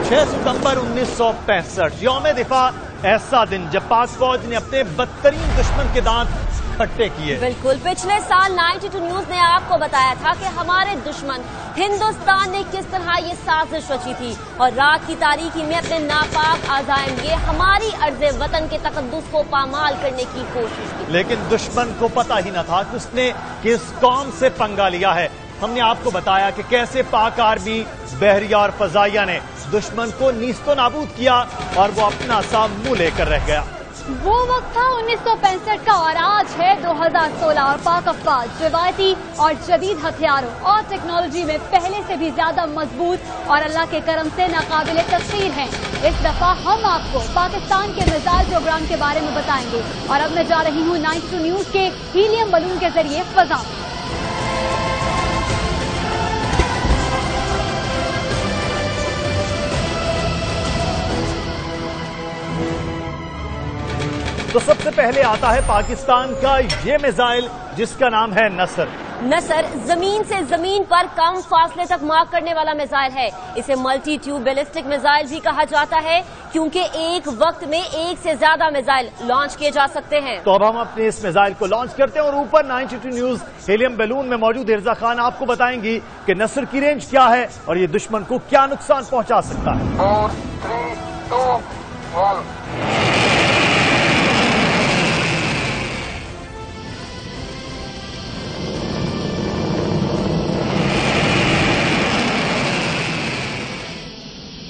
6 सितंबर 1965 यौम दिफा ऐसा दिन जब पाक फौज ने अपने बदतरीन दुश्मन के दांत खट्टे किए। बिल्कुल, पिछले साल 92 न्यूज ने आपको बताया था कि हमारे दुश्मन हिंदुस्तान ने किस तरह ये साजिश रची थी और रात की तारीकी में अपने नापाक आज़ाइम ये हमारी अर्ज़े वतन के तकद्दुस को पामाल करने की कोशिश की। लेकिन दुश्मन को पता ही न था कि उसने किस कौम से पंगा लिया है। हमने आपको बताया कि कैसे पाक आर्मी, बहरिया और फजाइया ने दुश्मन को नीस्तो नाबूद किया और वो अपना सा मुंह लेकर रह गया। वो वक्त था 1965 का और आज है 2016 और पाक अफवाज रिवायती और जदीद हथियारों और टेक्नोलॉजी में पहले से भी ज्यादा मजबूत और अल्लाह के करम से नाकाबिले तस्वीर हैं। इस दफा हम आपको पाकिस्तान के मिसाइल प्रोग्राम के बारे में बताएंगे और अब मैं जा रही हूँ 92 न्यूज के हीलियम बलून के जरिए फजा। तो सबसे पहले आता है पाकिस्तान का ये मिसाइल जिसका नाम है नसर। नसर जमीन से जमीन पर कम फासले तक मार करने वाला मिसाइल है। इसे मल्टी ट्यूब बैलिस्टिक मिसाइल भी कहा जाता है क्योंकि एक वक्त में एक से ज्यादा मिसाइल लॉन्च किए जा सकते हैं। तो अब हम अपने इस मिसाइल को लॉन्च करते हैं और ऊपर 92 न्यूज हीलियम बैलून में मौजूद हिर्जा खान आपको बताएंगी कि नसर की रेंज क्या है और ये दुश्मन को क्या नुकसान पहुंचा सकता है। 4, 3, 2, 1।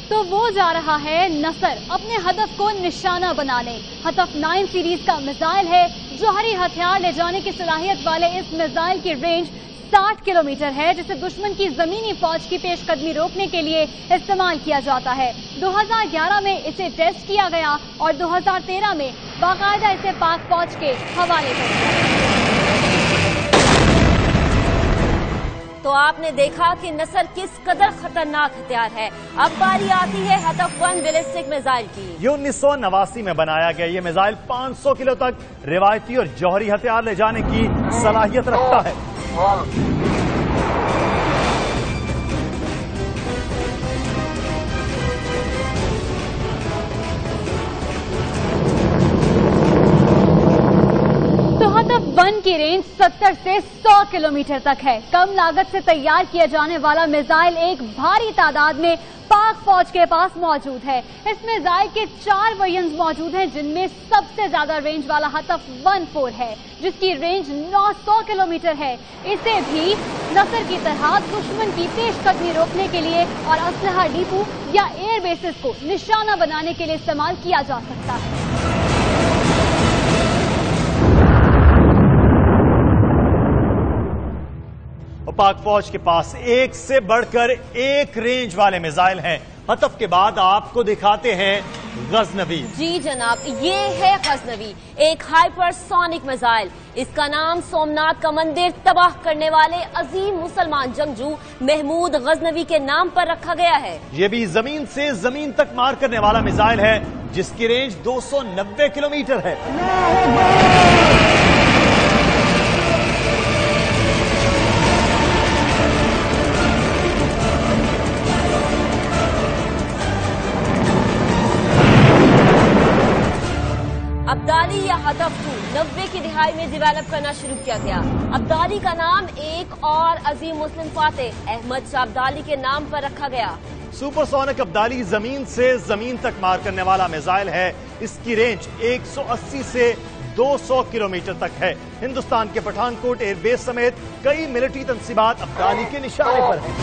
तो वो जा रहा है नसर अपने हदफ को निशाना बनाने। हदफ 9 सीरीज का मिसाइल है। जौहरी हथियार ले जाने की सलाहियत वाले इस मिसाइल की रेंज 60 किलोमीटर है जिसे दुश्मन की जमीनी फौज की पेशकदमी रोकने के लिए इस्तेमाल किया जाता है। 2011 में इसे टेस्ट किया गया और 2013 में बाकायदा इसे पाक फौज के हवाले कर दिया। तो आपने देखा कि नसर किस कदर खतरनाक हथियार है। अब बारी आती है हदफ 1 बैलिस्टिक मिसाइल की। ये 1989 में बनाया गया ये मिसाइल 500 किलो तक रिवायती और जौहरी हथियार ले जाने की सलाहियत रखता है। हदफ 1 की रेंज 70 से 100 किलोमीटर तक है। कम लागत से तैयार किया जाने वाला मिसाइल एक भारी तादाद में पाक फौज के पास मौजूद है। इस मिसाइल के 4 वेरिएंट्स मौजूद हैं जिनमें सबसे ज्यादा रेंज वाला हदफ 1-4 है जिसकी रेंज 900 किलोमीटर है। इसे भी नसर की तरह दुश्मन की पेशकदमी रोकने के लिए और असलहा डिपो या एयर बेसिस को निशाना बनाने के लिए इस्तेमाल किया जा सकता है। पाक फौज के पास एक से बढ़कर एक रेंज वाले मिसाइल हैं। हदफ के बाद आपको दिखाते हैं गजनवी। जी जनाब, ये है गजनवी, एक हाइपरसोनिक मिसाइल। इसका नाम सोमनाथ का मंदिर तबाह करने वाले अजीम मुसलमान जंगजू महमूद गजनवी के नाम पर रखा गया है। ये भी जमीन से जमीन तक मार करने वाला मिसाइल है जिसकी रेंज 290 किलोमीटर है। अब्दाली या हदफ 2 90 की दिहाई में डेवलप करना शुरू किया गया। अब्दाली का नाम एक और अजीम मुस्लिम फातेह अहमद शाह अब्दाली के नाम पर रखा गया। सुपरसोनिक अब्दाली जमीन से जमीन तक मार करने वाला मिसाइल है। इसकी रेंज 180 से 200 किलोमीटर तक है। हिंदुस्तान के पठानकोट एयरबेस समेत कई मिलिट्री तंसीबात अब्दाली के निशाने पर हैं।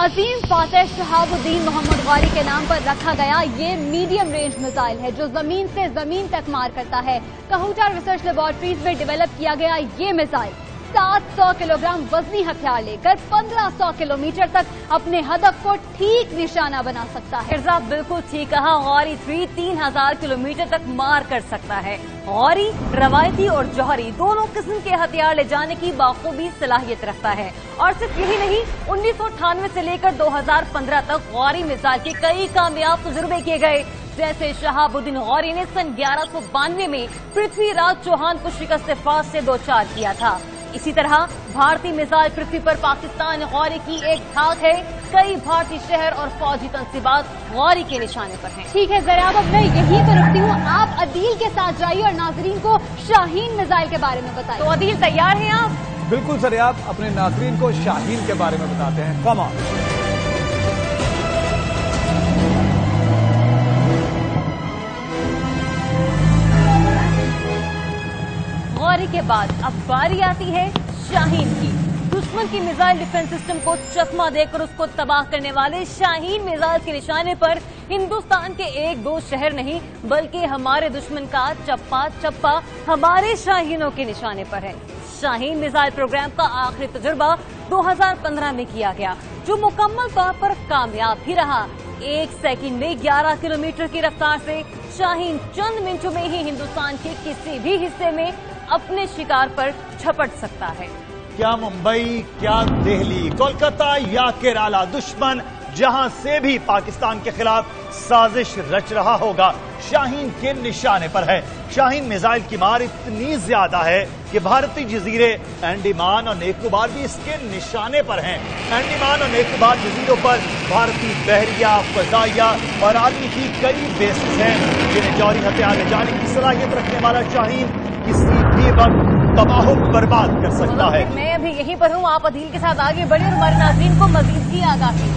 अजीम फातेह शहाबुद्दीन मोहम्मद गौरी के नाम पर रखा गया ये मीडियम रेंज मिसाइल है जो जमीन से जमीन तक मार करता है। कहूटा रिसर्च लेबोरेटरीज में डेवलप किया गया ये मिसाइल 700 किलोग्राम वजनी हथियार लेकर 1500 किलोमीटर तक अपने हदफ को ठीक निशाना बना सकता है। मिर्जा बिल्कुल ठीक कहा, गौरी 3 3000 किलोमीटर तक मार कर सकता है। गौरी रवायती और जौहरी दोनों किस्म के हथियार ले जाने की बाखूबी सलाहियत रखता है। और सिर्फ यही नहीं, 1998 से लेकर 2015 तक गौरी मिसाइल के कई कामयाब तजुर्बे किए गए। जैसे शहाबुद्दीन गौरी ने सन 1192 में पृथ्वीराज चौहान को शिकस्त फास से दो चार किया था। इसी तरह भारतीय मिसाइल पृथ्वी पर पाकिस्तान गौरी की एक धाक है। कई भारतीय शहर और फौजी तंसीबात गौरी के निशाने पर हैं। ठीक है ज़राब, अब मैं यहीं पर रुकती हूँ। आप अदील के साथ जाइए और नाजरीन को शाहीन मिसाइल के बारे में बताइए। तो अदील तैयार हैं आप? बिल्कुल ज़राब, अपने नाजरीन को शाहीन के बारे में बताते हैं। Come on. गौरी के बाद अब बारी आती है शाहीन की। दुश्मन की मिसाइल डिफेंस सिस्टम को चकमा देकर उसको तबाह करने वाले शाहीन मिसाइल के निशाने पर हिंदुस्तान के एक दो शहर नहीं बल्कि हमारे दुश्मन का चप्पा चप्पा हमारे शाहीनों के निशाने पर है। शाहीन मिसाइल प्रोग्राम का आखिरी तजुर्बा 2015 में किया गया, जो मुकम्मल तौर पर कामयाब भी रहा। 1 सेकंड में 11 किलोमीटर की रफ्तार से शाहीन चंद मिनटों में ही हिंदुस्तान के किसी भी हिस्से में अपने शिकार पर झपट सकता है। क्या मुंबई, क्या दिल्ली, कोलकाता या केरला, दुश्मन जहां से भी पाकिस्तान के खिलाफ साजिश रच रहा होगा, शाहीन के निशाने पर है। शाहीन मिसाइल की मार इतनी ज्यादा है कि भारतीय जजीरे अंडमान और निकोबार भी इसके निशाने पर हैं। अंडमान और निकोबार जजीरों पर भारतीय बहरिया, फजाइया और आर्मी की कई बेसिस हैं, जिन्हें जौहरी हथियार ले जाने की सलाहियत रखने वाला शाहीन किसी भी वक्त तबाह बर्बाद कर सकता है। मैं अभी यहीं पर हूँ, आप अदील के साथ आगे बढ़े और हमारे नाज़रीन को मजीद की आगाही।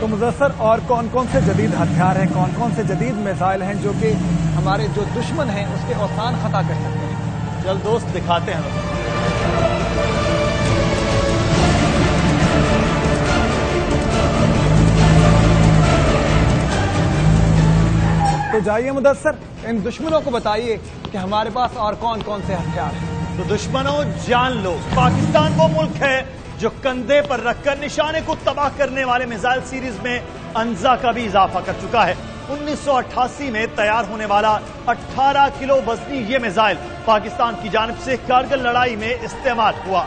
तो मुज़फ्फर, और कौन कौन से जदीद हथियार हैं, कौन कौन से जदीद मिसाइल हैं जो कि हमारे जो दुश्मन हैं उसके औसान खता कर सकते हैं? चल दोस्त, दिखाते हैं। तो जाइए मुदस्सर, इन दुश्मनों को बताइए कि हमारे पास और कौन कौन से हथियार हैं। तो दुश्मनों, जान लो, पाकिस्तान वो मुल्क है जो कंधे पर रखकर निशाने को तबाह करने वाले मिसाइल सीरीज में अंजा का भी इजाफा कर चुका है। 1988 में तैयार होने वाला 18 किलो वजनी ये मिसाइल पाकिस्तान की जानिब से कारगिल लड़ाई में इस्तेमाल हुआ।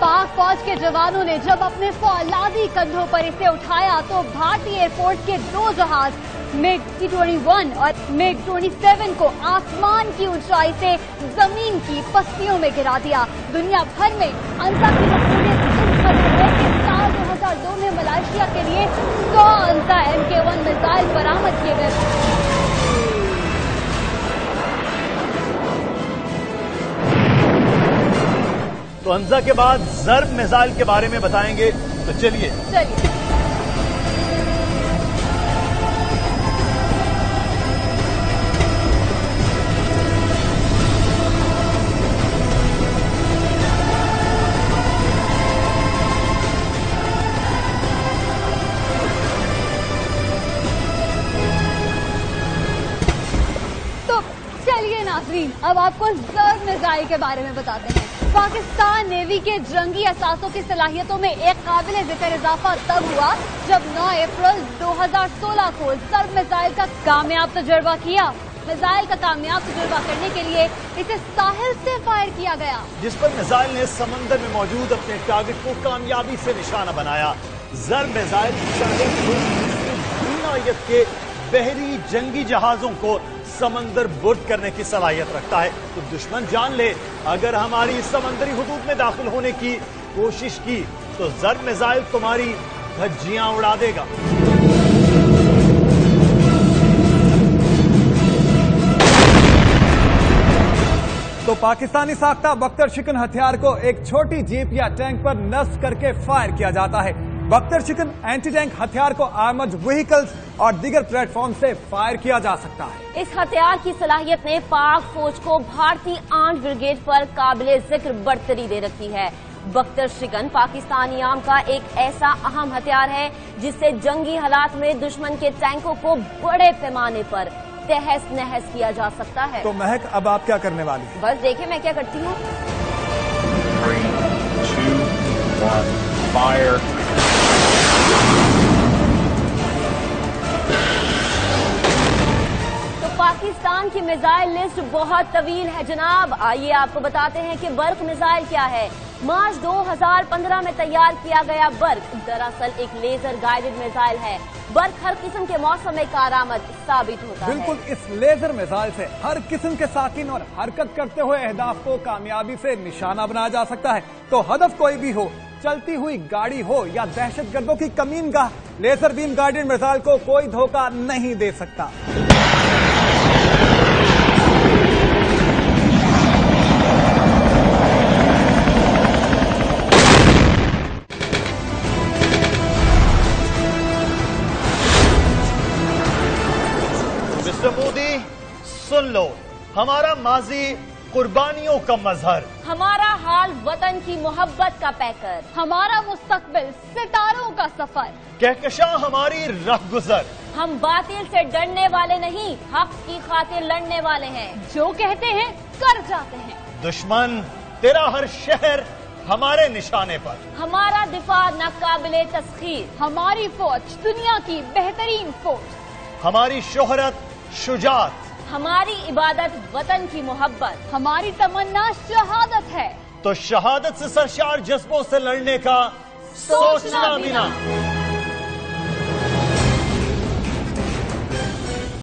पाक फौज के जवानों ने जब अपने फौलादी कंधों पर इसे उठाया तो भारतीय एयरफोर्स के 2 जहाज MiG-21 और MiG-27 को आसमान की ऊंचाई से जमीन की पस्तियों में गिरा दिया। दुनिया भर में अंजा की मशहूरियत इस कदर है कि साल 2002 में मलेशिया के लिए 100 अंजा MK1 मिसाइल बरामद किए गए। तो अंजा के बाद ज़र्ब मिसाइल के बारे में बताएंगे, तो चलिए। अब आपको ज़र्ब मिसाइल के बारे में बताते हैं। पाकिस्तान नेवी के जंगी असासों की सलाहियतों में एक काबिल जिक्र इजाफा तब हुआ जब 9 अप्रैल 2016 को ज़र्ब मिसाइल का कामयाब तजुर्बा किया। मिसाइल का कामयाब तजुर्बा करने के लिए इसे साहिल से फायर किया गया, जिस पर मिसाइल ने समंदर में मौजूद अपने टारगेट को कामयाबी से निशाना बनाया। ज़र्ब मिसाइल नौयत के बहरी जंगी जहाजों को समंदर बुर्द करने की सलाहियत रखता है। तो दुश्मन जान ले, अगर हमारी समंदरी हुदूद में दाखिल होने की कोशिश की तो ज़र्ब मिसाइल तुम्हारी धज्जियां उड़ा देगा। तो पाकिस्तानी साख्ता बख्तर शिकन हथियार को एक छोटी जीप या टैंक पर नस्ब करके फायर किया जाता है। बख्तर शिकन एंटी टैंक हथियार को आर्मर्ड व्हीकल्स और दीगर प्लेटफॉर्म से फायर किया जा सकता है। इस हथियार की सलाहियत ने पाक फौज को भारतीय आर्म्ड ब्रिगेड पर काबिले जिक्र बढ़तरी दे रखी है। बख्तर शिकन पाकिस्तानी आर्म का एक ऐसा अहम हथियार है जिससे जंगी हालात में दुश्मन के टैंकों को बड़े पैमाने पर तहस नहस किया जा सकता है। तो महक, अब आप क्या करने वाली हैं? बस देखिए मैं क्या करती हूँ। 3, 2, 1, fire. तो पाकिस्तान की मिसाइल लिस्ट बहुत तवील है जनाब। आइए आपको बताते हैं कि बर्क मिसाइल क्या है। मार्च 2015 में तैयार किया गया बर्क दरअसल एक लेजर गाइडेड मिसाइल है। बर्क हर किस्म के मौसम में कारआमद साबित होता है। बिल्कुल, इस लेजर मिसाइल से हर किस्म के साकिन और हरकत करते हुए अहदाफ को कामयाबी से निशाना बनाया जा सकता है। तो हदफ कोई भी हो, चलती हुई गाड़ी हो या दहशतगर्दों की कमीनगाह, लेजर बीम गाइडेड मिसाइल को कोई धोखा नहीं दे सकता। मिस्टर मोदी, सुन लो, हमारा माजी कुर्बानियों का मजहर, हमारा हाल वतन की मोहब्बत का पैकर, हमारा मुस्तकबिल सितारों का सफर, कहकशा हमारी राह गुजर। हम बातिल से डरने वाले नहीं, हक की खातिर लड़ने वाले हैं। जो कहते हैं कर जाते हैं। दुश्मन तेरा हर शहर हमारे निशाने पर, हमारा दिफा नाकाबिले तस्खीर, हमारी फौज दुनिया की बेहतरीन फौज, हमारी शोहरत शुजात, हमारी इबादत वतन की मोहब्बत, हमारी तमन्ना शहादत है। तो शहादत से सरशार जज्बों से लड़ने का सोचना भी ना।